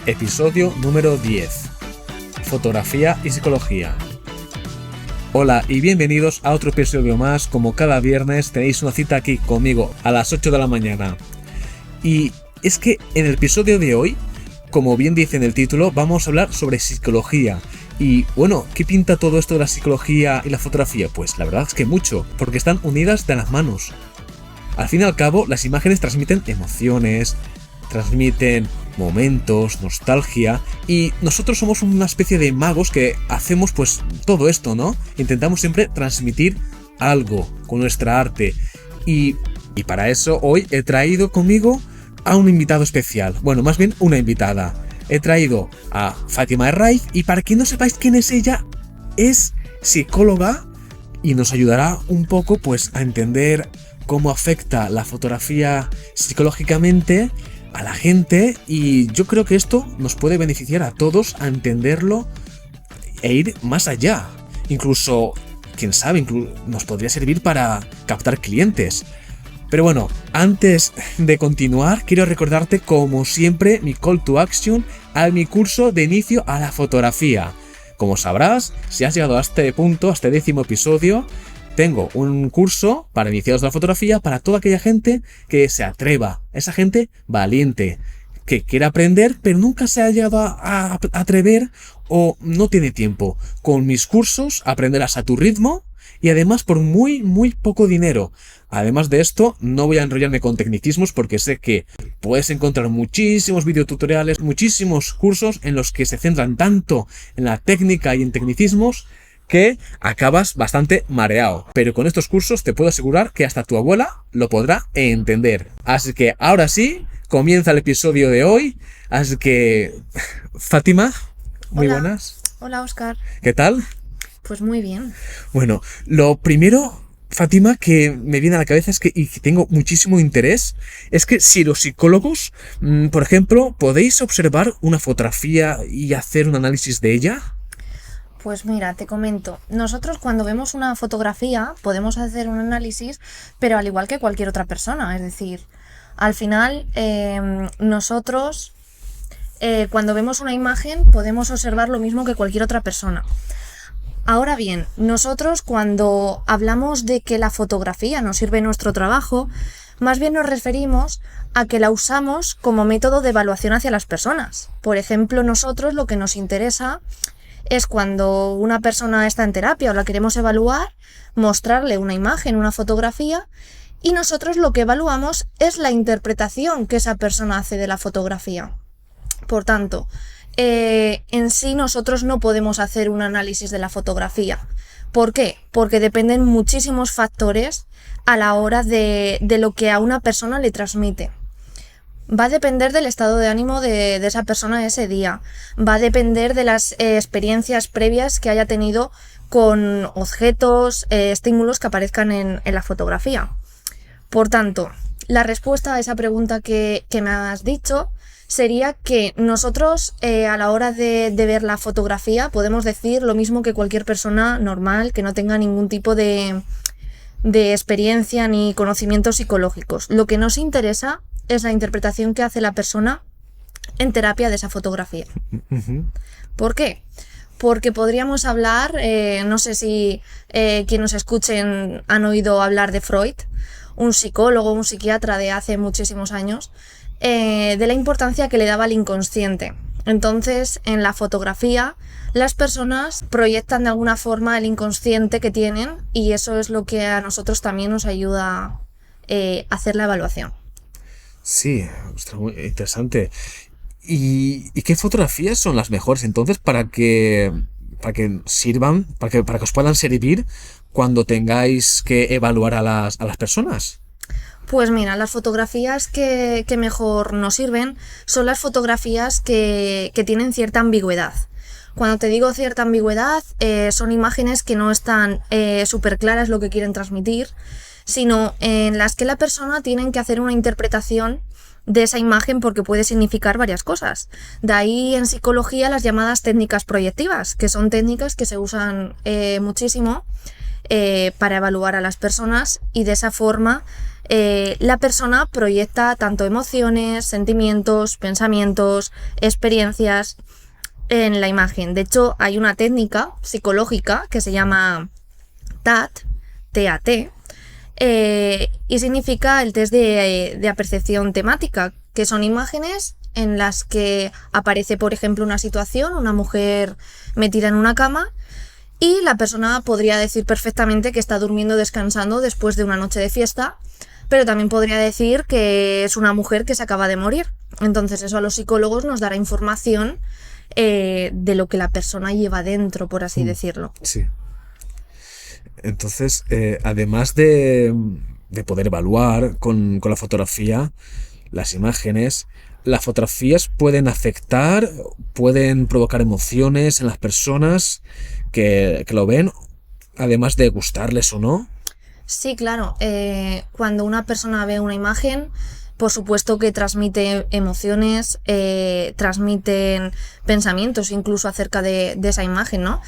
Episodio número 10. Fotografía y psicología. Hola y bienvenidos a otro episodio más. Como cada viernes tenéis una cita aquí conmigo a las 8 de la mañana. Y es que en el episodio de hoy, como bien dice en el título, vamos a hablar sobre psicología. Y bueno, ¿qué pinta todo esto de la psicología y la fotografía? Pues la verdad es que mucho, porque están unidas de las manos. Al fin y al cabo, las imágenes transmiten emociones, transmiten momentos, nostalgia, y nosotros somos una especie de magos que hacemos pues todo esto, ¿no? Intentamos siempre transmitir algo con nuestra arte. Y para eso hoy he traído conmigo a un invitado especial. Bueno, más bien una invitada. He traído a Fátima Herraiz, y para que no sepáis quién es ella, es psicóloga y nos ayudará un poco pues a entender cómo afecta la fotografía psicológicamente a la gente, y yo creo que esto nos puede beneficiar a todos a entenderlo e ir más allá. Incluso, quién sabe, nos podría servir para captar clientes. Pero bueno, antes de continuar, quiero recordarte como siempre mi call to action a mi curso de inicio a la fotografía. Como sabrás, si has llegado a este punto, a este 10º episodio, tengo un curso para iniciados de la fotografía para toda aquella gente que se atreva, esa gente valiente, que quiere aprender pero nunca se ha llegado a atrever o no tiene tiempo. Con mis cursos aprenderás a tu ritmo y además por muy poco dinero. Además de esto, no voy a enrollarme con tecnicismos porque sé que puedes encontrar muchísimos videotutoriales, muchísimos cursos en los que se centran tanto en la técnica y en tecnicismos que acabas bastante mareado. Pero con estos cursos te puedo asegurar que hasta tu abuela lo podrá entender. Así que ahora sí, comienza el episodio de hoy. Así que, Fátima, muy Hola. Buenas. Hola, Óscar. ¿Qué tal? Pues muy bien. Bueno, lo primero, Fátima, que me viene a la cabeza es que, y que tengo muchísimo interés, es que si los psicólogos, por ejemplo, podéis observar una fotografía y hacer un análisis de ella. Pues mira, te comento. Nosotros cuando vemos una fotografía podemos hacer un análisis, pero al igual que cualquier otra persona. Es decir, al final nosotros cuando vemos una imagen podemos observar lo mismo que cualquier otra persona. Ahora bien, nosotros cuando hablamos de que la fotografía nos sirve en nuestro trabajo, más bien nos referimos a que la usamos como método de evaluación hacia las personas. Por ejemplo, nosotros lo que nos interesa es cuando una persona está en terapia o la queremos evaluar, mostrarle una imagen, una fotografía, y nosotros lo que evaluamos es la interpretación que esa persona hace de la fotografía. Por tanto, en sí nosotros no podemos hacer un análisis de la fotografía. ¿Por qué? Porque dependen muchísimos factores a la hora de lo que a una persona le transmite. Va a depender del estado de ánimo de esa persona ese día. Va a depender de las experiencias previas que haya tenido con objetos, estímulos que aparezcan en la fotografía. Por tanto, la respuesta a esa pregunta que me has dicho sería que nosotros a la hora de ver la fotografía podemos decir lo mismo que cualquier persona normal que no tenga ningún tipo de experiencia ni conocimientos psicológicos. Lo que nos interesa es la interpretación que hace la persona en terapia de esa fotografía. ¿Por qué? Porque podríamos hablar, no sé si quienes nos escuchen han oído hablar de Freud, un psicólogo, un psiquiatra de hace muchísimos años, de la importancia que le daba al inconsciente. Entonces, en la fotografía, las personas proyectan de alguna forma el inconsciente que tienen, y eso es lo que a nosotros también nos ayuda a hacer la evaluación. Sí, está muy interesante. ¿Y qué fotografías son las mejores entonces para que sirvan, para que os puedan servir cuando tengáis que evaluar a las personas? Pues mira, las fotografías que mejor nos sirven son las fotografías que tienen cierta ambigüedad. Cuando te digo cierta ambigüedad, son imágenes que no están súper claras lo que quieren transmitir, sino en las que la persona tiene que hacer una interpretación de esa imagen porque puede significar varias cosas. De ahí en psicología las llamadas técnicas proyectivas, que son técnicas que se usan muchísimo para evaluar a las personas, y de esa forma la persona proyecta tanto emociones, sentimientos, pensamientos, experiencias en la imagen. De hecho, hay una técnica psicológica que se llama TAT, T-A-T, y significa el test de apercepción temática, que son imágenes en las que aparece, por ejemplo, una situación, una mujer metida en una cama, y la persona podría decir perfectamente que está durmiendo, descansando después de una noche de fiesta, pero también podría decir que es una mujer que se acaba de morir. Entonces eso a los psicólogos nos dará información de lo que la persona lleva dentro, por así decirlo. Sí. Entonces, además de poder evaluar con la fotografía las imágenes, las fotografías pueden afectar, pueden provocar emociones en las personas que lo ven, además de gustarles o no. Sí, claro. Cuando una persona ve una imagen, por supuesto que transmite emociones, transmiten pensamientos incluso acerca de esa imagen, ¿no?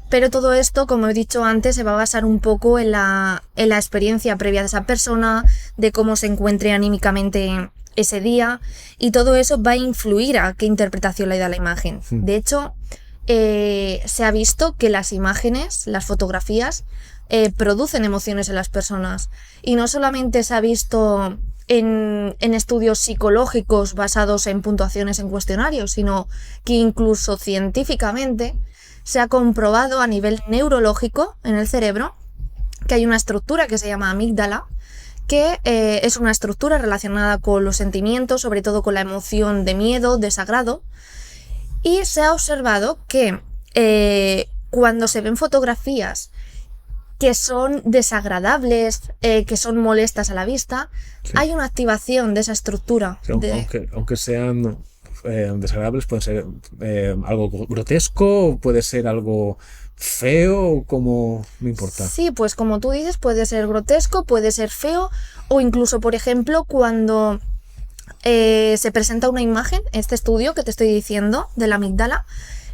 Pero todo esto, como he dicho antes, se va a basar un poco en la experiencia previa de esa persona, de cómo se encuentre anímicamente ese día, y todo eso va a influir a qué interpretación le da la imagen. De hecho, se ha visto que las imágenes, las fotografías, producen emociones en las personas, y no solamente se ha visto en estudios psicológicos basados en puntuaciones en cuestionarios, sino que incluso científicamente se ha comprobado a nivel neurológico en el cerebro que hay una estructura que se llama amígdala, que es una estructura relacionada con los sentimientos, sobre todo con la emoción de miedo, desagrado, y se ha observado que cuando se ven fotografías que son desagradables, que son molestas a la vista, sí, hay una activación de esa estructura. Sí, aunque sean desagradables, puede ser algo grotesco, puede ser algo feo, como no importa. Sí, pues como tú dices, puede ser grotesco, puede ser feo, o incluso, por ejemplo, cuando se presenta una imagen, este estudio que te estoy diciendo de la amígdala,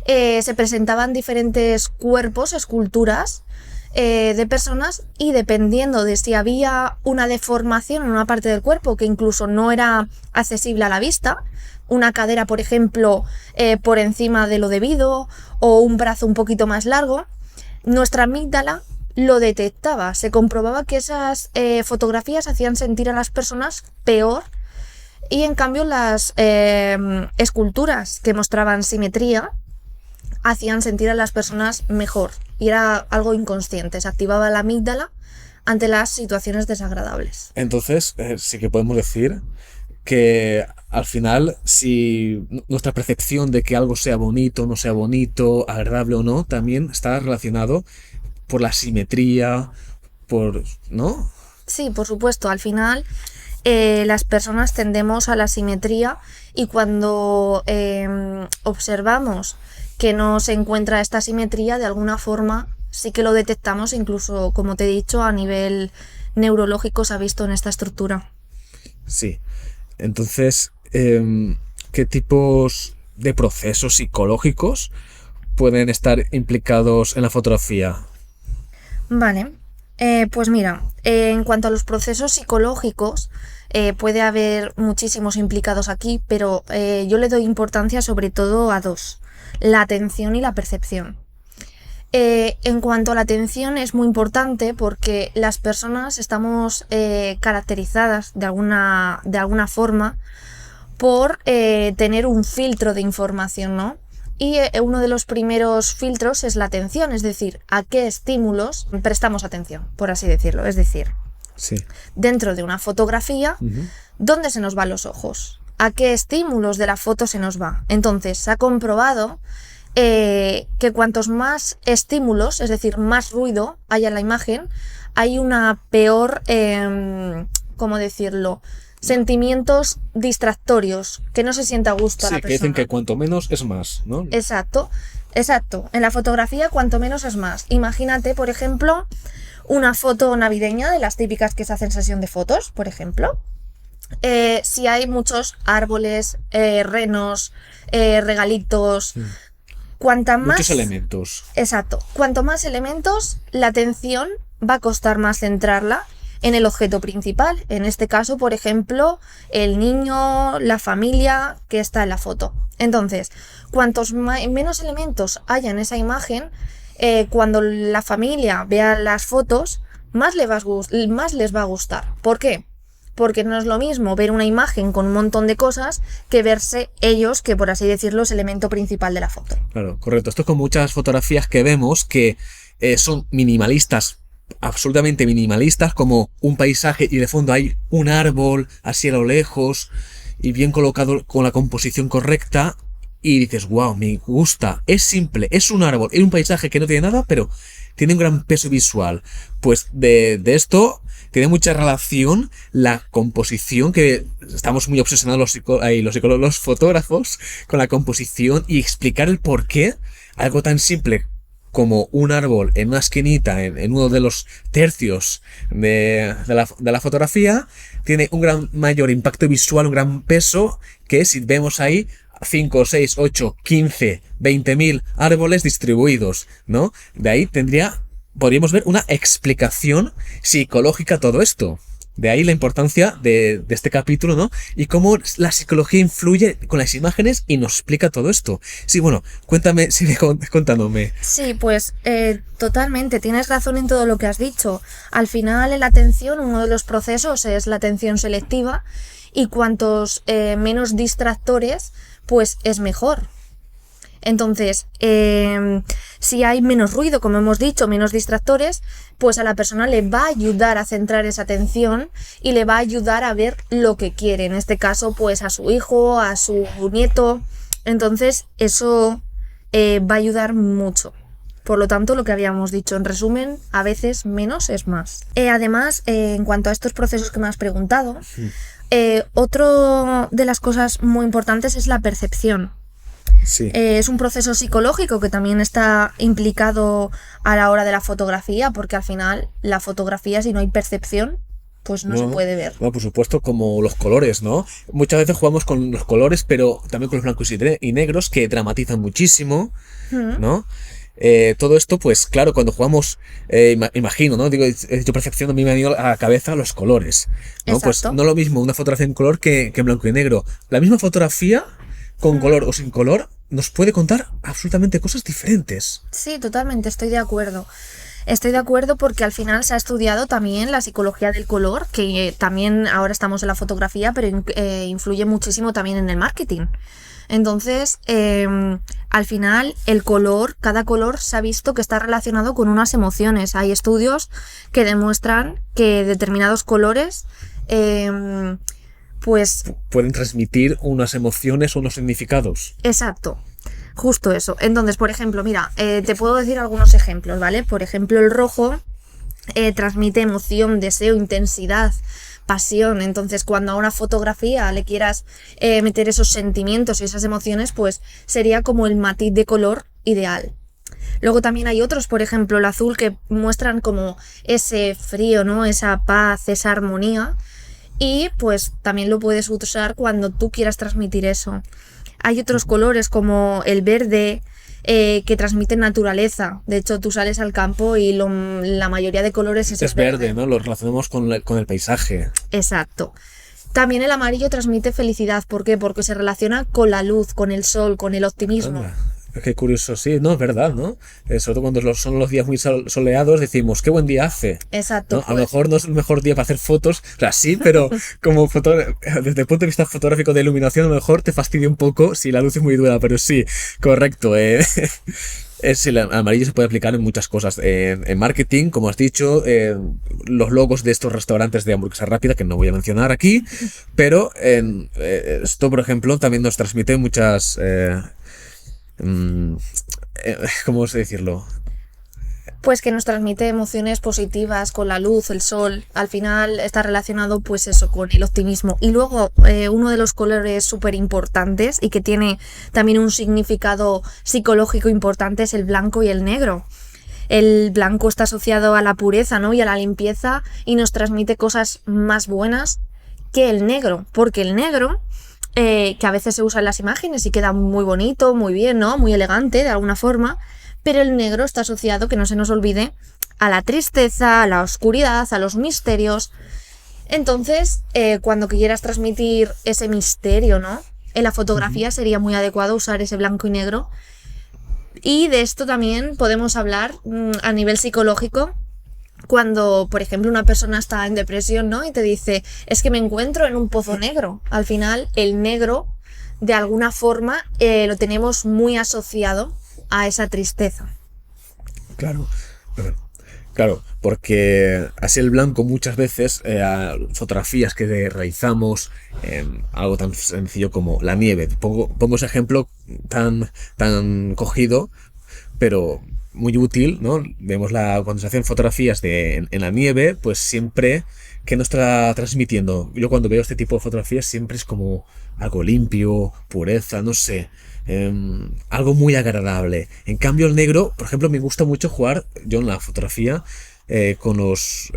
se presentaban diferentes cuerpos, esculturas de personas, y dependiendo de si había una deformación en una parte del cuerpo que incluso no era accesible a la vista, una cadera, por ejemplo, por encima de lo debido, o un brazo un poquito más largo, nuestra amígdala lo detectaba. Se comprobaba que esas fotografías hacían sentir a las personas peor, y en cambio las esculturas que mostraban simetría hacían sentir a las personas mejor, y era algo inconsciente, se activaba la amígdala ante las situaciones desagradables. Entonces, sí que podemos decir que al final, si nuestra percepción de que algo sea bonito, no sea bonito, agradable o no, también está relacionado por la simetría, ¿no? Sí, por supuesto, al final las personas tendemos a la simetría, y cuando observamos que no se encuentra esta simetría, de alguna forma sí que lo detectamos, incluso, como te he dicho, a nivel neurológico se ha visto en esta estructura. Sí. Entonces, ¿qué tipos de procesos psicológicos pueden estar implicados en la fotografía? Vale, pues mira, en cuanto a los procesos psicológicos, puede haber muchísimos implicados aquí, pero yo le doy importancia sobre todo a dos: la atención y la percepción. En cuanto a la atención, es muy importante porque las personas estamos caracterizadas de alguna forma por tener un filtro de información, ¿no? Y uno de los primeros filtros es la atención, es decir, a qué estímulos prestamos atención, por así decirlo. Es decir, sí, dentro de una fotografía, ¿dónde se nos van los ojos? ¿A qué estímulos de la foto se nos va? Entonces, se ha comprobado que cuantos más estímulos, es decir, más ruido haya en la imagen, hay una peor, ¿cómo decirlo?, sentimientos distractorios, que no se sienta a gusto a la persona. Sí, que dicen que cuanto menos es más, ¿no? Exacto. En la fotografía, cuanto menos es más. Imagínate, por ejemplo, una foto navideña, de las típicas que se hacen sesión de fotos, por ejemplo. Si hay muchos árboles, renos, regalitos, Cuanta más... Muchos elementos. Exacto. Cuanto más elementos, la atención va a costar más centrarla en el objeto principal. En este caso, por ejemplo, el niño, la familia que está en la foto. Entonces, cuantos menos elementos haya en esa imagen, cuando la familia vea las fotos, más les va a gustar. ¿Por qué? Porque no es lo mismo ver una imagen con un montón de cosas que verse ellos, que por así decirlo es el elemento principal de la foto. Claro, correcto. Esto es con muchas fotografías que vemos que son minimalistas, absolutamente minimalistas, como un paisaje y de fondo hay un árbol así a lo lejos y bien colocado con la composición correcta y dices, wow, me gusta, es simple, es un árbol, es un paisaje que no tiene nada, pero tiene un gran peso visual. Pues de esto tiene mucha relación la composición, que estamos muy obsesionados los fotógrafos con la composición y explicar el por qué algo tan simple como un árbol en una esquinita, en uno de los tercios de la fotografía, tiene un gran mayor impacto visual, un gran peso, que si vemos ahí 5, 6, 8, 15, 20.000 árboles distribuidos, ¿no? De ahí podríamos ver una explicación psicológica a todo esto. De ahí la importancia de este capítulo, ¿no? Y cómo la psicología influye con las imágenes y nos explica todo esto. Sí, bueno, cuéntame, sigue contándome. Sí, pues totalmente, tienes razón en todo lo que has dicho. Al final, en la atención, uno de los procesos es la atención selectiva, y cuantos menos distractores, pues es mejor. Entonces, si hay menos ruido, como hemos dicho, menos distractores, pues a la persona le va a ayudar a centrar esa atención y le va a ayudar a ver lo que quiere. En este caso, pues a su hijo, a su nieto. Entonces, eso va a ayudar mucho. Por lo tanto, lo que habíamos dicho, en resumen, a veces menos es más. Además, en cuanto a estos procesos que me has preguntado, otro de las cosas muy importantes es la percepción. Sí. Es un proceso psicológico que también está implicado a la hora de la fotografía, porque al final la fotografía, si no hay percepción, pues no se puede ver. Bueno, por supuesto, como los colores, ¿no? Muchas veces jugamos con los colores, pero también con los blancos y negros, que dramatizan muchísimo, ¿no? Todo esto, pues claro, cuando jugamos, imagino, ¿no? Digo, he dicho percepción, a mí me han ido a la cabeza los colores, ¿no? Exacto. Pues no lo mismo una fotografía en color que en blanco y negro. La misma fotografía, con color o sin color, nos puede contar absolutamente cosas diferentes. Sí, totalmente, estoy de acuerdo. Estoy de acuerdo porque al final se ha estudiado también la psicología del color, que también ahora estamos en la fotografía, pero influye muchísimo también en el marketing. Entonces, al final, el color, cada color se ha visto que está relacionado con unas emociones. Hay estudios que demuestran que determinados colores, pues... pueden transmitir unas emociones o unos significados. Exacto. Justo eso. Entonces, por ejemplo, mira, te puedo decir algunos ejemplos, ¿vale? Por ejemplo, el rojo transmite emoción, deseo, intensidad, pasión. Entonces, cuando a una fotografía le quieras meter esos sentimientos y esas emociones, pues sería como el matiz de color ideal. Luego también hay otros, por ejemplo, el azul, que muestran como ese frío, ¿no? Esa paz, esa armonía. Y pues también lo puedes usar cuando tú quieras transmitir eso. Hay otros colores como el verde, que transmiten naturaleza. De hecho, tú sales al campo y la mayoría de colores es verde, ¿no? Lo relacionamos con el paisaje. Exacto. También el amarillo transmite felicidad. ¿Por qué? Porque se relaciona con la luz, con el sol, con el optimismo. Anda. Qué curioso, sí, no, es verdad, ¿no? Sobre todo cuando son los días muy soleados, decimos, qué buen día hace. Exacto. ¿No? A lo mejor no es el mejor día para hacer fotos, o sea, sí, pero como desde el punto de vista fotográfico de iluminación, a lo mejor te fastidia un poco si la luz es muy dura, pero sí, correcto. El amarillo se puede aplicar en muchas cosas. En marketing, como has dicho, los logos de estos restaurantes de hamburguesa rápida, que no voy a mencionar aquí, pero esto, por ejemplo, también nos transmite muchas... ¿cómo sé decirlo? Pues que nos transmite emociones positivas con la luz, el sol. Al final está relacionado pues eso, con el optimismo. Y luego uno de los colores súper importantes y que tiene también un significado psicológico importante es el blanco y el negro. El blanco está asociado a la pureza, ¿no? Y a la limpieza, y nos transmite cosas más buenas que el negro, porque el negro que a veces se usa en las imágenes y queda muy bonito, muy bien, ¿no? Muy elegante de alguna forma, pero el negro está asociado, que no se nos olvide, a la tristeza, a la oscuridad, a los misterios. Entonces, cuando quieras transmitir ese misterio, ¿no? En la fotografía sería muy adecuado usar ese blanco y negro. Y de esto también podemos hablar a nivel psicológico, cuando, por ejemplo, una persona está en depresión, ¿no? Y te dice, es que me encuentro en un pozo negro. Al final, el negro, de alguna forma, lo tenemos muy asociado a esa tristeza. Claro, pero- claro, porque así el blanco muchas veces, a fotografías que realizamos, algo tan sencillo como la nieve. Pongo ese ejemplo tan cogido, pero muy útil, ¿no? Vemos cuando se hacen fotografías en la nieve, pues siempre que nos está transmitiendo. Yo cuando veo este tipo de fotografías siempre es como algo limpio, pureza, no sé. Algo muy agradable. En cambio el negro, por ejemplo, me gusta mucho jugar yo en la fotografía con los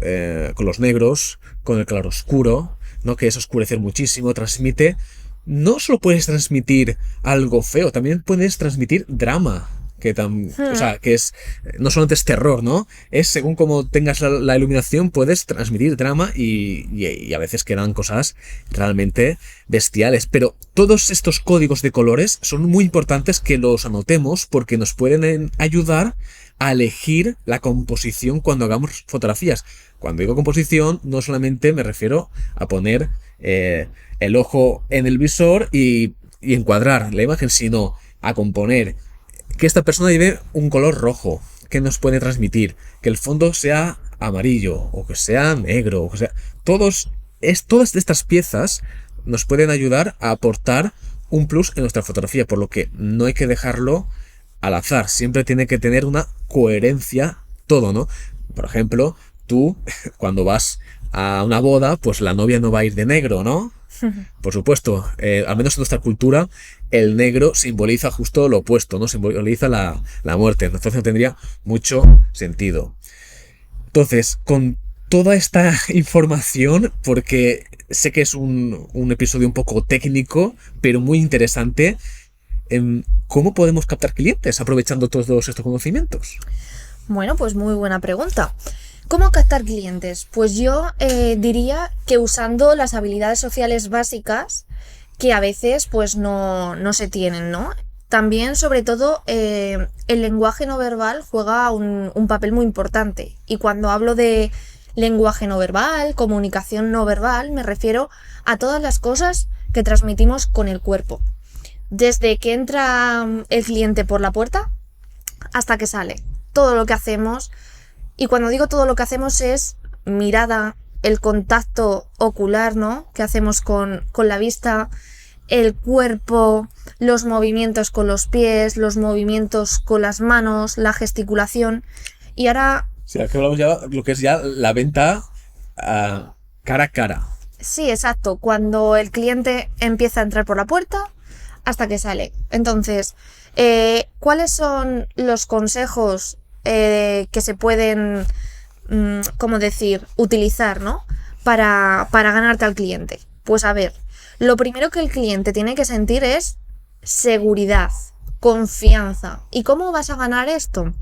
negros, con el claroscuro, ¿no? Que es oscurecer muchísimo, transmite. No solo puedes transmitir algo feo, también puedes transmitir drama. O sea, que es, no solamente es terror, ¿no? Es según como tengas la iluminación, puedes transmitir drama y a veces quedan cosas realmente bestiales. Pero todos estos códigos de colores son muy importantes que los anotemos porque nos pueden ayudar a elegir la composición cuando hagamos fotografías. Cuando digo composición, no solamente me refiero a poner el ojo en el visor y encuadrar la imagen, sino a componer que esta persona lleve un color rojo, que nos puede transmitir, que el fondo sea amarillo, o que sea negro, o que sea. Todas estas piezas nos pueden ayudar a aportar un plus en nuestra fotografía, por lo que no hay que dejarlo al azar, siempre tiene que tener una coherencia todo, ¿no? Por ejemplo, tú, cuando vas a una boda, pues la novia no va a ir de negro, ¿no? Por supuesto, al menos en nuestra cultura, el negro simboliza justo lo opuesto, ¿no? Simboliza la muerte. Entonces no tendría mucho sentido. Entonces, con toda esta información, porque sé que es un episodio un poco técnico, pero muy interesante, ¿cómo podemos captar clientes aprovechando todos estos conocimientos? Bueno, pues muy buena pregunta. ¿Cómo captar clientes? Pues yo diría que usando las habilidades sociales básicas que a veces pues no se tienen, ¿no? También, sobre todo, el lenguaje no verbal juega un papel muy importante. Y cuando hablo de lenguaje no verbal, comunicación no verbal, me refiero a todas las cosas que transmitimos con el cuerpo. Desde que entra el cliente por la puerta hasta que sale. Todo lo que hacemos. Y cuando digo todo lo que hacemos es mirada, el contacto ocular, ¿no? Que hacemos con la vista, el cuerpo, los movimientos con los pies, los movimientos con las manos, la gesticulación. Y ahora... Sí, aquí hablamos ya lo que es ya la venta cara a cara. Sí, exacto. Cuando el cliente empieza a entrar por la puerta hasta que sale. Entonces, ¿cuáles son los consejos que se pueden, ¿cómo decir?, utilizar, ¿no? Para ganarte al cliente? Pues a ver, lo primero que el cliente tiene que sentir es seguridad, confianza. ¿Y cómo vas a ganar esto?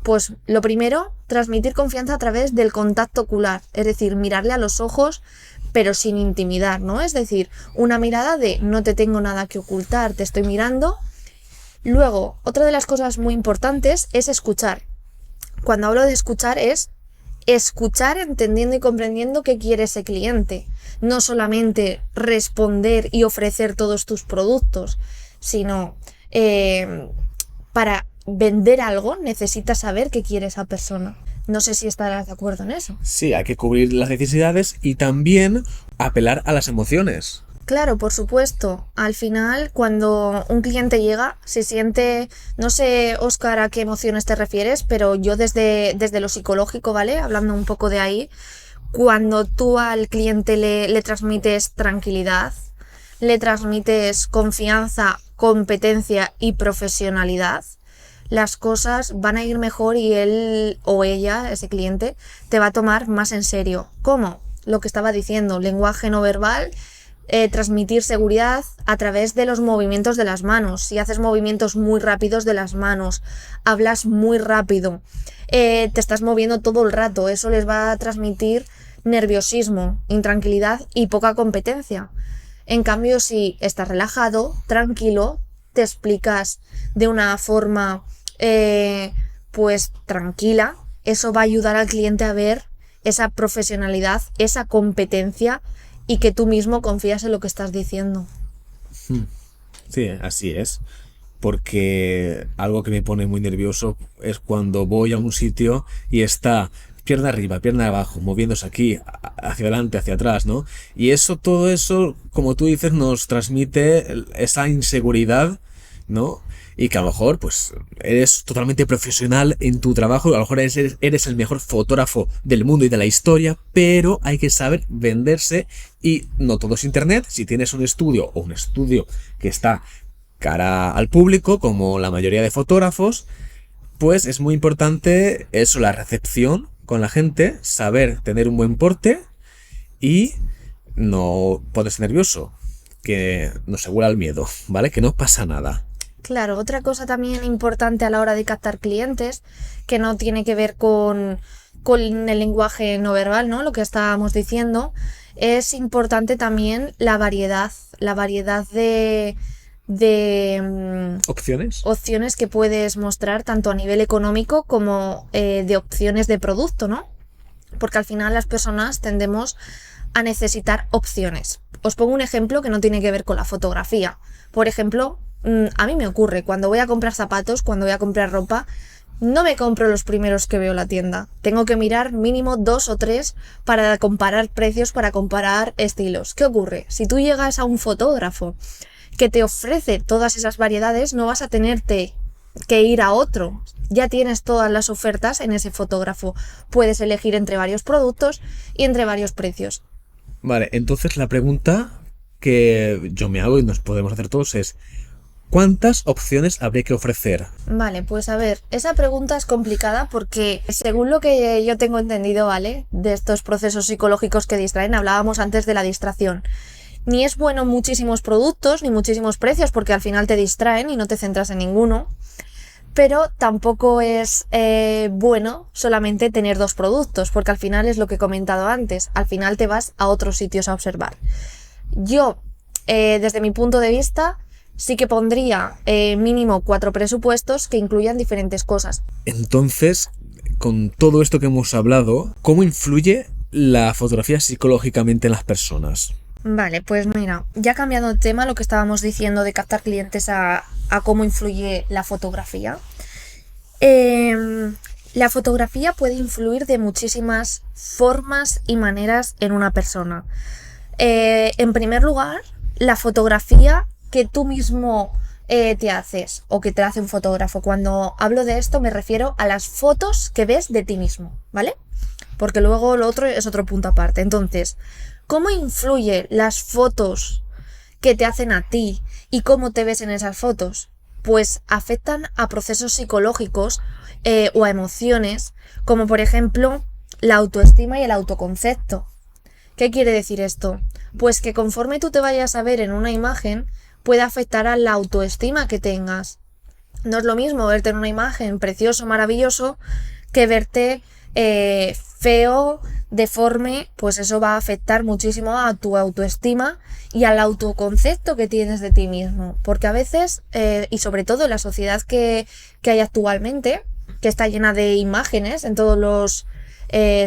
Pues lo primero, transmitir confianza a través del contacto ocular, es decir, mirarle a los ojos, pero sin intimidar, ¿no? Es decir, una mirada de no te tengo nada que ocultar, te estoy mirando. Luego, otra de las cosas muy importantes es escuchar. Cuando hablo de escuchar es escuchar entendiendo y comprendiendo qué quiere ese cliente. No solamente responder y ofrecer todos tus productos, sino para vender algo necesitas saber qué quiere esa persona. No sé si estarás de acuerdo en eso. Sí, hay que cubrir las necesidades y también apelar a las emociones. Claro, por supuesto. Al final, cuando un cliente llega, se siente, no sé, Óscar, a qué emociones te refieres, pero yo desde lo psicológico, ¿vale? Hablando un poco de ahí, cuando tú al cliente le transmites tranquilidad, le transmites confianza, competencia y profesionalidad, las cosas van a ir mejor y él o ella, ese cliente, te va a tomar más en serio. ¿Cómo? Lo que estaba diciendo, lenguaje no verbal, transmitir seguridad a través de los movimientos de las manos. Si haces movimientos muy rápidos de las manos, hablas muy rápido, te estás moviendo todo el rato, eso les va a transmitir nerviosismo, intranquilidad y poca competencia. En cambio, si estás relajado, tranquilo, te explicas de una forma pues tranquila, eso va a ayudar al cliente a ver esa profesionalidad, esa competencia y que tú mismo confías en lo que estás diciendo. Sí, así es. Porque algo que me pone muy nervioso es cuando voy a un sitio y está pierna arriba, pierna abajo, moviéndose aquí, hacia adelante, hacia atrás, ¿no? Y eso, todo eso, como tú dices, nos transmite esa inseguridad, ¿no? Y que a lo mejor, pues, eres totalmente profesional en tu trabajo, a lo mejor eres el mejor fotógrafo del mundo y de la historia, pero hay que saber venderse y no todo es internet. Si tienes un estudio o un estudio que está cara al público, como la mayoría de fotógrafos, pues es muy importante eso, la recepción con la gente, saber tener un buen porte y no ponerse nervioso, que nos asegura el miedo, ¿vale? Que no pasa nada. Claro, otra cosa también importante a la hora de captar clientes, que no tiene que ver con el lenguaje no verbal, ¿no? Lo que estábamos diciendo, es importante también la variedad de ¿Opciones? que puedes mostrar tanto a nivel económico como de opciones de producto, ¿no? Porque al final las personas tendemos a necesitar opciones. Os pongo un ejemplo que no tiene que ver con la fotografía. Por ejemplo, a mí me ocurre cuando voy a comprar zapatos, cuando voy a comprar ropa, no me compro los primeros que veo en la tienda. Tengo que mirar mínimo 2 o 3 para comparar precios, para comparar estilos. ¿Qué ocurre? Si tú llegas a un fotógrafo que te ofrece todas esas variedades, no vas a tenerte que ir a otro. Ya tienes todas las ofertas en ese fotógrafo. Puedes elegir entre varios productos y entre varios precios. Vale, entonces la pregunta que yo me hago y nos podemos hacer todos es: ¿cuántas opciones habría que ofrecer? Vale, pues a ver, esa pregunta es complicada porque según lo que yo tengo entendido, ¿vale? De estos procesos psicológicos que distraen, hablábamos antes de la distracción. Ni es bueno muchísimos productos ni muchísimos precios porque al final te distraen y no te centras en ninguno. Pero tampoco es bueno solamente tener 2 productos porque al final es lo que he comentado antes. Al final te vas a otros sitios a observar. Yo, desde mi punto de vista, sí que pondría mínimo 4 presupuestos que incluyan diferentes cosas. Entonces, con todo esto que hemos hablado, ¿cómo influye la fotografía psicológicamente en las personas? Vale, pues mira, ya cambiando de tema, lo que estábamos diciendo de captar clientes a cómo influye la fotografía. La fotografía puede influir de muchísimas formas y maneras en una persona. En primer lugar, la fotografía que tú mismo te haces o que te hace un fotógrafo. Cuando hablo de esto me refiero a las fotos que ves de ti mismo, ¿vale? Porque luego lo otro es otro punto aparte. Entonces, ¿cómo influye las fotos que te hacen a ti y cómo te ves en esas fotos? Pues afectan a procesos psicológicos o a emociones, como por ejemplo la autoestima y el autoconcepto. ¿Qué quiere decir esto? Pues que conforme tú te vayas a ver en una imagen, puede afectar a la autoestima que tengas. No es lo mismo verte en una imagen precioso, maravilloso, que verte feo, deforme, pues eso va a afectar muchísimo a tu autoestima y al autoconcepto que tienes de ti mismo. Porque a veces, y sobre todo en la sociedad que hay actualmente, que está llena de imágenes en todos los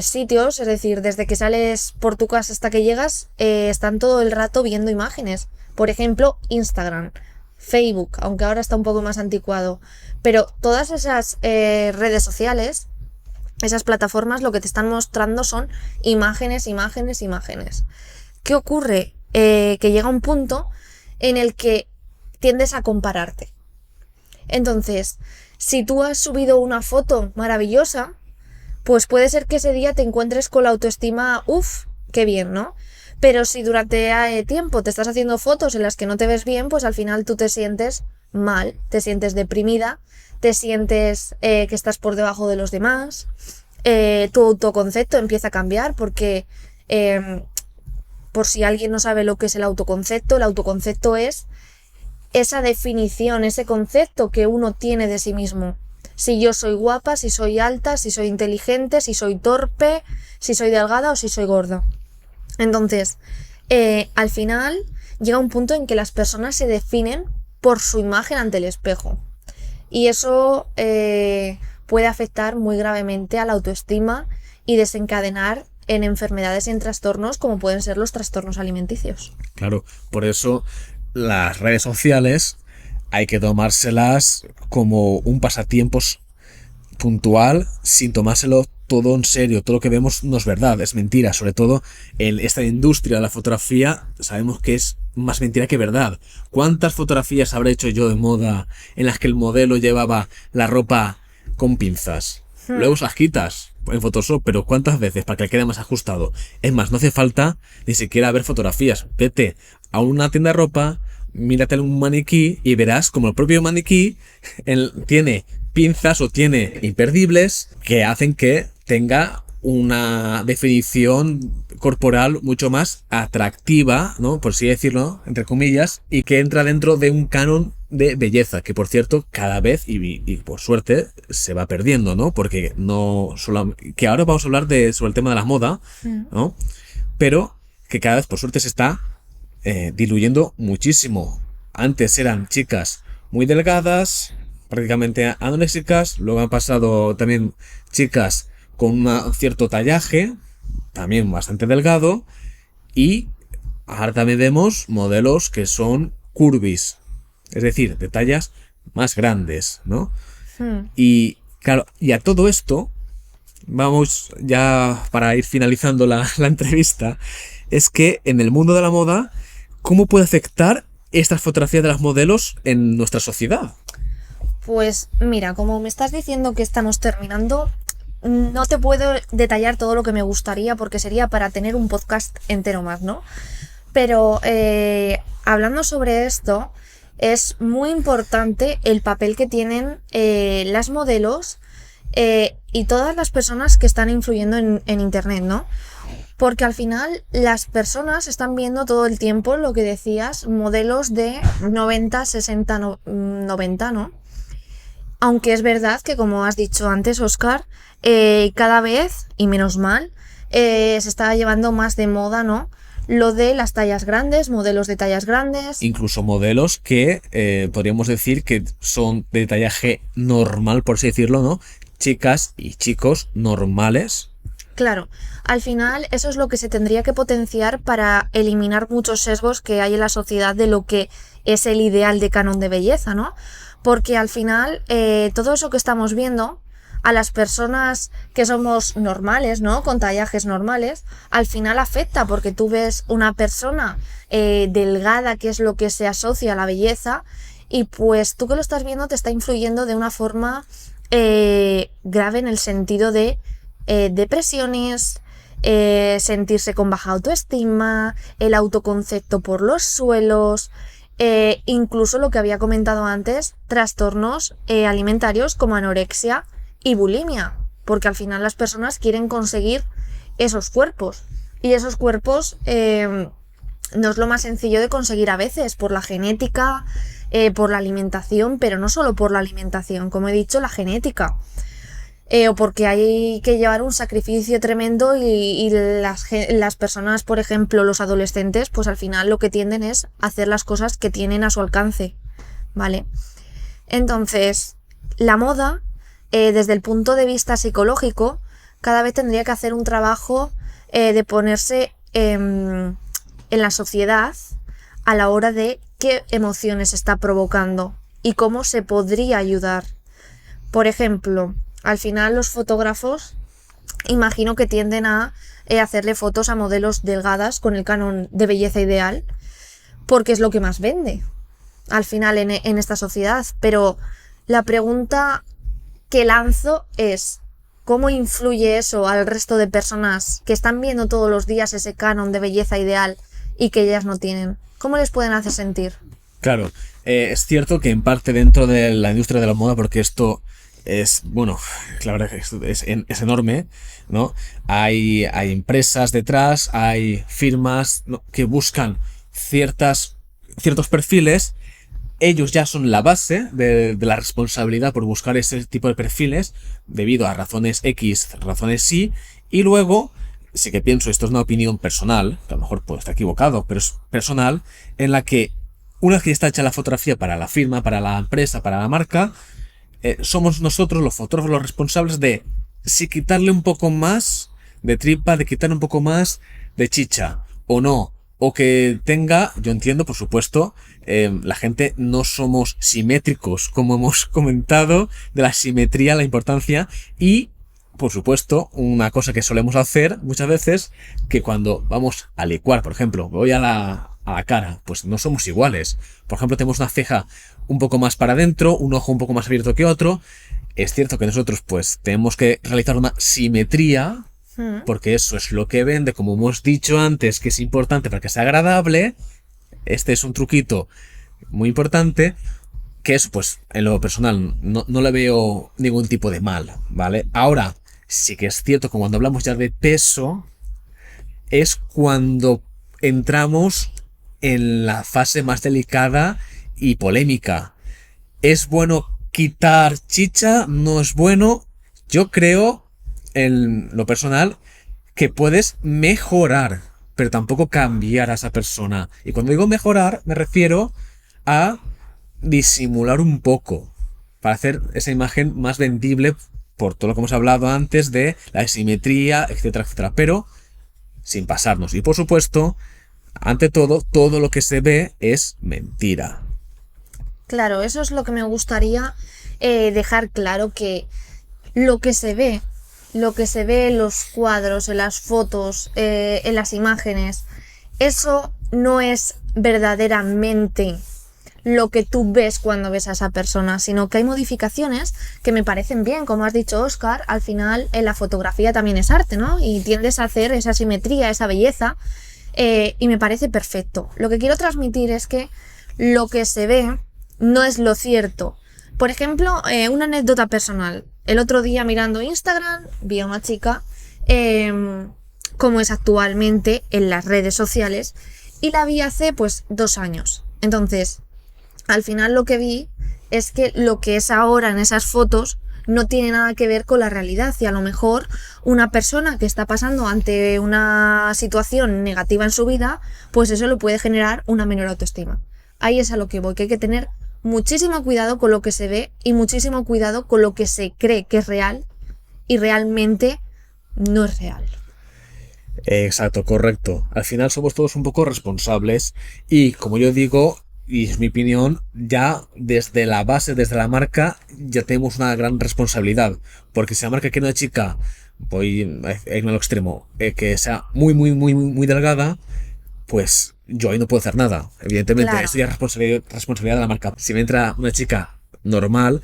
sitios, es decir, desde que sales por tu casa hasta que llegas, están todo el rato viendo imágenes. Por ejemplo, Instagram, Facebook, aunque ahora está un poco más anticuado. Pero todas esas redes sociales, esas plataformas, lo que te están mostrando son imágenes, imágenes, imágenes. ¿Qué ocurre? Que llega un punto en el que tiendes a compararte. Entonces, si tú has subido una foto maravillosa, pues puede ser que ese día te encuentres con la autoestima, qué bien, ¿no? Pero si durante tiempo te estás haciendo fotos en las que no te ves bien, pues al final tú te sientes mal, te sientes deprimida, te sientes que estás por debajo de los demás, tu autoconcepto empieza a cambiar porque por si alguien no sabe lo que es el autoconcepto es esa definición, ese concepto que uno tiene de sí mismo. Si yo soy guapa, si soy alta, si soy inteligente, si soy torpe, si soy delgada o si soy gorda. Entonces, al final llega un punto en que las personas se definen por su imagen ante el espejo. Y eso puede afectar muy gravemente a la autoestima y desencadenar en enfermedades y en trastornos como pueden ser los trastornos alimenticios. Claro, por eso las redes sociales hay que tomárselas como un pasatiempos puntual sin tomárselo todo en serio. Todo lo que vemos no es verdad, es mentira. Sobre todo en esta industria de la fotografía sabemos que es más mentira que verdad. ¿Cuántas fotografías habré hecho yo de moda en las que el modelo llevaba la ropa con pinzas? Luego las quitas en Photoshop, pero ¿cuántas veces para que le quede más ajustado? Es más, no hace falta ni siquiera ver fotografías. Vete a una tienda de ropa, mírate un maniquí y verás como el propio maniquí tiene pinzas o tiene imperdibles que hacen que tenga una definición corporal mucho más atractiva, ¿no? Por así decirlo, entre comillas, y que entra dentro de un canon de belleza, que por cierto, cada vez, y por suerte, se va perdiendo, ¿no? Porque no solo, que ahora vamos a hablar sobre el tema de la moda, ¿no? Pero que cada vez, por suerte, se está diluyendo muchísimo. Antes eran chicas muy delgadas, prácticamente anoréxicas, luego han pasado también chicas con un cierto tallaje, también bastante delgado, y ahora también vemos modelos que son curvis, es decir, de tallas más grandes, ¿no? Y claro, y a todo esto, vamos ya para ir finalizando la entrevista, es que en el mundo de la moda, ¿cómo puede afectar estas fotografías de las modelos en nuestra sociedad? Pues mira, como me estás diciendo que estamos terminando, no te puedo detallar todo lo que me gustaría porque sería para tener un podcast entero más, ¿no? Pero hablando sobre esto, es muy importante el papel que tienen las modelos y todas las personas que están influyendo en internet, ¿no? Porque al final las personas están viendo todo el tiempo, lo que decías, modelos de 90, 60, 90, ¿no? Aunque es verdad que, como has dicho antes, Óscar, cada vez, y menos mal, se está llevando más de moda, ¿no? Lo de las tallas grandes, modelos de tallas grandes. Incluso modelos que podríamos decir que son de tallaje normal, por así decirlo, ¿no? Chicas y chicos normales. Claro, al final eso es lo que se tendría que potenciar para eliminar muchos sesgos que hay en la sociedad de lo que es el ideal de canon de belleza, ¿no? Porque al final todo eso que estamos viendo, a las personas que somos normales, ¿no? Con tallajes normales, al final afecta porque tú ves una persona delgada, que es lo que se asocia a la belleza, y pues tú que lo estás viendo te está influyendo de una forma grave en el sentido de depresiones, sentirse con baja autoestima, el autoconcepto por los suelos, incluso lo que había comentado antes, trastornos alimentarios como anorexia y bulimia, porque al final las personas quieren conseguir esos cuerpos y esos cuerpos no es lo más sencillo de conseguir a veces por la genética, por la alimentación, pero no solo por la alimentación, como he dicho, la genética. O porque hay que llevar un sacrificio tremendo y las personas, por ejemplo, los adolescentes, pues al final lo que tienden es hacer las cosas que tienen a su alcance, ¿vale? Entonces, la moda, desde el punto de vista psicológico, cada vez tendría que hacer un trabajo de ponerse en la sociedad a la hora de qué emociones está provocando y cómo se podría ayudar. Por ejemplo, al final los fotógrafos imagino que tienden a hacerle fotos a modelos delgadas con el canon de belleza ideal porque es lo que más vende al final en esta sociedad. Pero la pregunta que lanzo es ¿cómo influye eso al resto de personas que están viendo todos los días ese canon de belleza ideal y que ellas no tienen? ¿Cómo les pueden hacer sentir? Claro, es cierto que en parte dentro de la industria de la moda, porque esto bueno, la verdad que es enorme, ¿no? Hay empresas detrás, hay firmas, ¿no?, que buscan ciertos perfiles. Ellos ya son la base de la responsabilidad por buscar ese tipo de perfiles debido a razones X, razones Y, y luego, sí que pienso, esto es una opinión personal, que a lo mejor puedo estar equivocado, pero es personal, en la que una vez que está hecha la fotografía para la firma, para la empresa, para la marca, somos nosotros los fotógrafos los responsables de si quitarle un poco más de tripa, de quitarle un poco más de chicha o no, o que tenga, yo entiendo, por supuesto, la gente no somos simétricos, como hemos comentado, de la simetría, la importancia, y por supuesto, una cosa que solemos hacer muchas veces, que cuando vamos a licuar, por ejemplo, voy a la cara, pues no somos iguales. Por ejemplo, tenemos una ceja un poco más para adentro, un ojo un poco más abierto que otro. Es cierto que nosotros pues tenemos que realizar una simetría, porque eso es lo que vende, como hemos dicho antes, que es importante para que sea agradable. Este es un truquito muy importante, que eso pues en lo personal no le veo ningún tipo de mal, ¿vale? Ahora, sí que es cierto que cuando hablamos ya de peso, es cuando entramos en la fase más delicada y polémica. ¿Es bueno quitar chicha? ¿No es bueno? Yo creo, en lo personal, que puedes mejorar, pero tampoco cambiar a esa persona. Y cuando digo mejorar, me refiero a disimular un poco, para hacer esa imagen más vendible por todo lo que hemos hablado antes de la simetría, etcétera, etcétera, pero sin pasarnos. Y por supuesto, ante todo lo que se ve es mentira. Claro, eso es lo que me gustaría dejar claro, que lo que se ve en los cuadros, en las fotos, en las imágenes, eso no es verdaderamente lo que tú ves cuando ves a esa persona, sino que hay modificaciones que me parecen bien, como has dicho, Óscar. Al final en la fotografía también es arte, ¿no? Y tiendes a hacer esa simetría, esa belleza, y me parece perfecto. Lo que quiero transmitir es que lo que se ve no es lo cierto. Por ejemplo, una anécdota personal. El otro día, mirando Instagram, vi a una chica como es actualmente en las redes sociales, y la vi hace pues 2 años. Entonces, al final lo que vi es que lo que es ahora en esas fotos no tiene nada que ver con la realidad, y a lo mejor una persona que está pasando ante una situación negativa en su vida, pues eso le puede generar una menor autoestima. Ahí es a lo que voy, que hay que tener muchísimo cuidado con lo que se ve y muchísimo cuidado con lo que se cree que es real y realmente no es real. Exacto, correcto. Al final somos todos un poco responsables y, como yo digo, y es mi opinión, ya desde la base, desde la marca, ya tenemos una gran responsabilidad. Porque si la marca quiere una chica, voy a irme al extremo, que sea muy delgada, pues yo ahí no puedo hacer nada. Evidentemente, Claro. eso ya es responsabilidad de la marca. Si me entra una chica normal,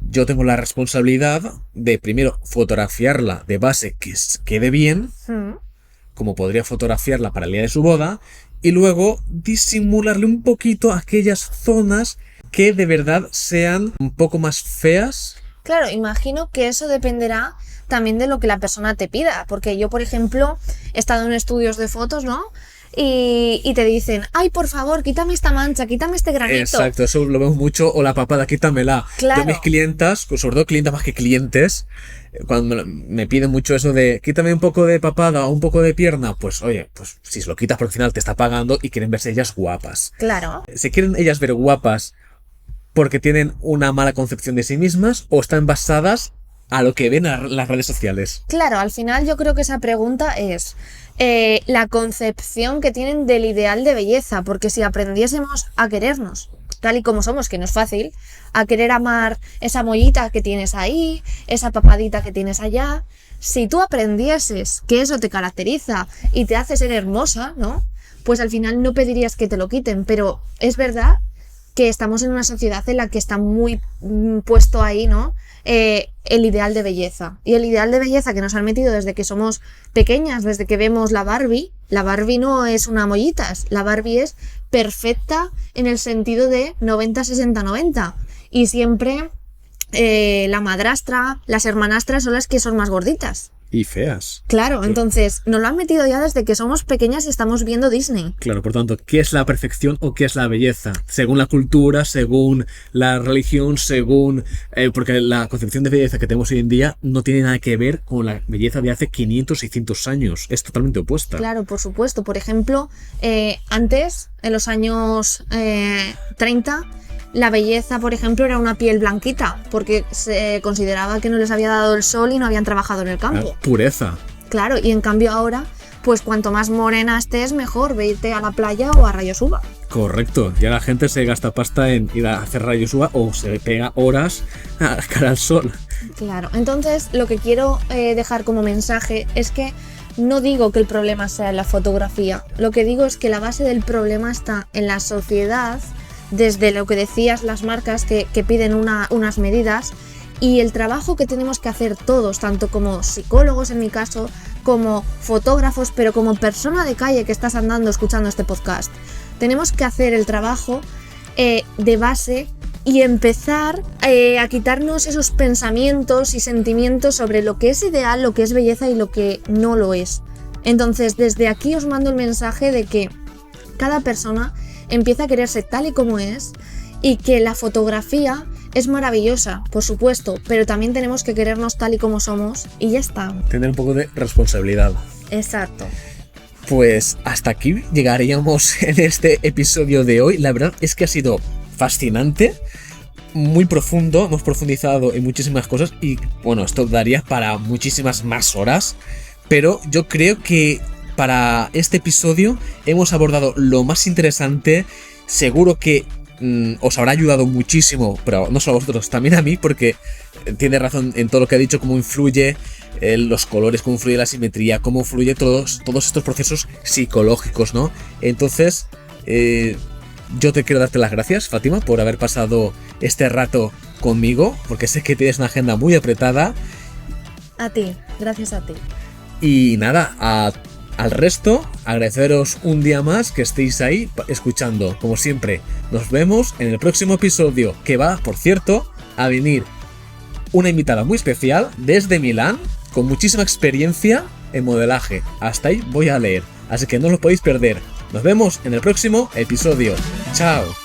yo tengo la responsabilidad de primero fotografiarla de base que quede bien, como podría fotografiarla para el día de su boda, y luego disimularle un poquito aquellas zonas que de verdad sean un poco más feas. Claro, imagino que eso dependerá también de lo que la persona te pida, porque yo, por ejemplo, he estado en estudios de fotos, ¿no? Y te dicen, ay, por favor, quítame esta mancha, quítame este granito. Exacto, eso lo vemos mucho, o la papada, quítamela. Claro. Yo mis clientas, sobre todo clientas más que clientes, cuando me piden mucho eso de quítame un poco de papada o un poco de pierna, pues oye, pues si se lo quitas, por al final te está pagando y quieren verse ellas guapas. Claro. ¿Se quieren ellas ver guapas porque tienen una mala concepción de sí mismas o están basadas a lo que ven en las redes sociales? Claro, al final yo creo que esa pregunta es la concepción que tienen del ideal de belleza, porque si aprendiésemos a querernos tal y como somos, que no es fácil, a querer amar esa mollita que tienes ahí, esa papadita que tienes allá, si tú aprendieses que eso te caracteriza y te hace ser hermosa, ¿no? Pues al final no pedirías que te lo quiten, pero es verdad que estamos en una sociedad en la que está muy puesto ahí, ¿no? El ideal de belleza. Y el ideal de belleza que nos han metido desde que somos pequeñas, desde que vemos la Barbie no es una mollita, la Barbie es perfecta en el sentido de 90, 60, 90. Y siempre la madrastra, las hermanastras son las que son más gorditas. Y feas. Claro, entonces nos lo han metido ya desde que somos pequeñas y estamos viendo Disney. Claro, por tanto, ¿qué es la perfección o qué es la belleza? Según la cultura, según la religión, según... porque la concepción de belleza que tenemos hoy en día no tiene nada que ver con la belleza de hace 500, 600 años. Es totalmente opuesta. Claro, por supuesto. Por ejemplo, antes, en los años 30... la belleza, por ejemplo, era una piel blanquita, porque se consideraba que no les había dado el sol y no habían trabajado en el campo. Pureza. Claro, y en cambio ahora, pues cuanto más morena estés, mejor, vete a la playa o a Rayos Uva. Correcto, ya la gente se gasta pasta en ir a hacer rayos UVA o se pega horas a cara al sol. Claro, entonces lo que quiero dejar como mensaje es que no digo que el problema sea en la fotografía, lo que digo es que la base del problema está en la sociedad, desde lo que decías, las marcas que piden unas medidas, y el trabajo que tenemos que hacer todos, tanto como psicólogos en mi caso, como fotógrafos, pero como persona de calle que estás andando escuchando este podcast. Tenemos que hacer el trabajo de base y empezar a quitarnos esos pensamientos y sentimientos sobre lo que es ideal, lo que es belleza y lo que no lo es. Entonces, desde aquí os mando el mensaje de que cada persona empieza a quererse tal y como es, y que la fotografía es maravillosa, por supuesto, pero también tenemos que querernos tal y como somos y ya está. Tener un poco de responsabilidad. Exacto. Pues hasta aquí llegaríamos en este episodio de hoy. La verdad es que ha sido fascinante, muy profundo, hemos profundizado en muchísimas cosas y bueno, esto daría para muchísimas más horas, pero yo creo que para este episodio hemos abordado lo más interesante. Seguro que os habrá ayudado muchísimo, pero no solo a vosotros, también a mí, porque tiene razón en todo lo que ha dicho, cómo influye los colores, cómo influye la simetría, cómo influye todos estos procesos psicológicos, ¿no? Entonces, yo te quiero darte las gracias, Fátima, por haber pasado este rato conmigo, porque sé que tienes una agenda muy apretada. A ti, gracias a ti. Y nada, al resto, agradeceros un día más que estéis ahí escuchando. Como siempre, nos vemos en el próximo episodio, que va, por cierto, a venir una invitada muy especial desde Milán, con muchísima experiencia en modelaje. Hasta ahí voy a leer, así que no lo podéis perder. Nos vemos en el próximo episodio. ¡Chao!